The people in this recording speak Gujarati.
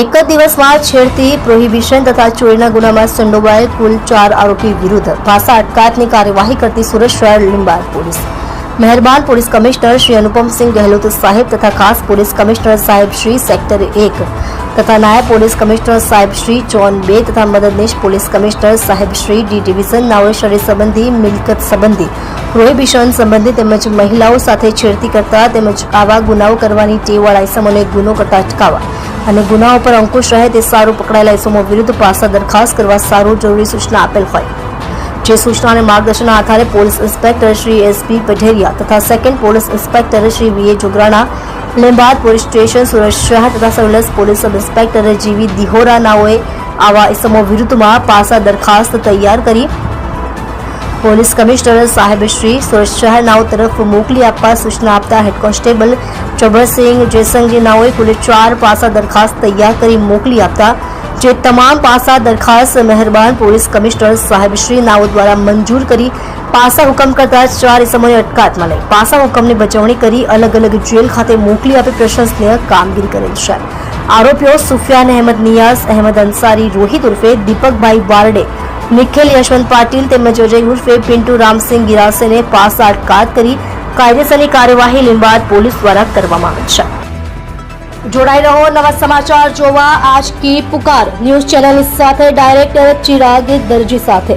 એક જ દિવસમાં છેડતી, પ્રોહિબિશન તથા ચોરીના ગુનામાં સંડોવાયેલ કુલ 4 આરોપી વિરુદ્ધ ભાષા અટકાયતની કાર્યવાહી કરતી સુરત શહેર લીંબાયત પોલીસ મહેરબાન પોલીસ કમિશનર શ્રી અનુપમસિંહ ગહેલોત સાહેબ તથા ખાસ પોલીસ કમિશનર સાહેબ શ્રી સેક્ટર 1 તથા નાયબ પોલીસ કમિશનર સાહેબ શ્રી ઝોન 2 તથા મદદનીશ પોલીસ કમિશનર સાહેબ શ્રી ડી ડિવિઝન નાઓએ શરીર સંબંધી, મિલકત સંબંધી, પ્રોહિબિશન સંબંધી તેમજ મહિલાઓ સાથે છેડતી કરતા તેમજ આવા ગુનાઓ કરવાની ટેવવાળા ઇસમોને ગુનો કરતા અટકાવવા અને ગુનાઓ પર અંકુશ રહે તે સારું પકડાયેલા ઇસમો વિરુદ્ધ પાસા દરખાસ્ત કરવા સારું જરૂરી સૂચના આપેલ હોય, જે સૂચના અને માર્ગદર્શનના આધારે police inspector Shri SP Padheriya તથા સેકન્ડ પોલીસ ઇન્સ્પેક્ટર શ્રી વીએ જોગરાણા, લીંબાયત પોલીસ સ્ટેશન સુરત શહેર તથા સર્વેલન્સ પોલીસ સબ ઇન્સ્પેક્ટર જીવી દિહોરા નાઓએ આવા ઇસમો વિરુદ્ધમાં પાસા દરખાસ્ત તૈયાર કરી પોલીસ કમિશનર સાહેબ શ્રી સુરત શહેર નાઓ તરફ મોકલી આપવા સૂચના આપતા હેડ કોન્સ્ટેબલ જબરસિંહ જેસંગી નાઓએ કુલ 4 પાસા દરખાસ્ત તૈયાર કરી મોકલી આપતા, જે તમામ પાસા દરખાસ્ત મહેરબાન પોલીસ કમિશનર સાહેબ શ્રી નાઓ દ્વારા મંજૂર કરી પાસા હુકમ કરતા 4 ઇસમોને અટકાયતમાં લઈ પાસા હુકમની બજવણી કરી અલગ અલગ જેલ ખાતે મોકલી આપી પ્રશંસનીય કામગીરી કરેલ છે. આરોપીઓ સુફિયાન અહેમદ નિયાઝ, અહેમદ અંસારી રોહિત ઉર્ફે દીપકભાઈ વારડે, નિખિલ યશવંત પાટીલ તેમજ અજય ઉર્ફે પિન્ટુ રામસિંહ ગિરાસેને પાસા અટકાયત કરી કાયદેસરની કાર્યવાહી લીંબાયત પોલીસ દ્વારા કરવામાં આવી છે. જોડાઈ રહો નવા સમાચાર જોવા આજ કી પુકાર ન્યૂઝ ચેનલ સાથે ડાયરેક્ટર ચિરાગ દરજી સાથે.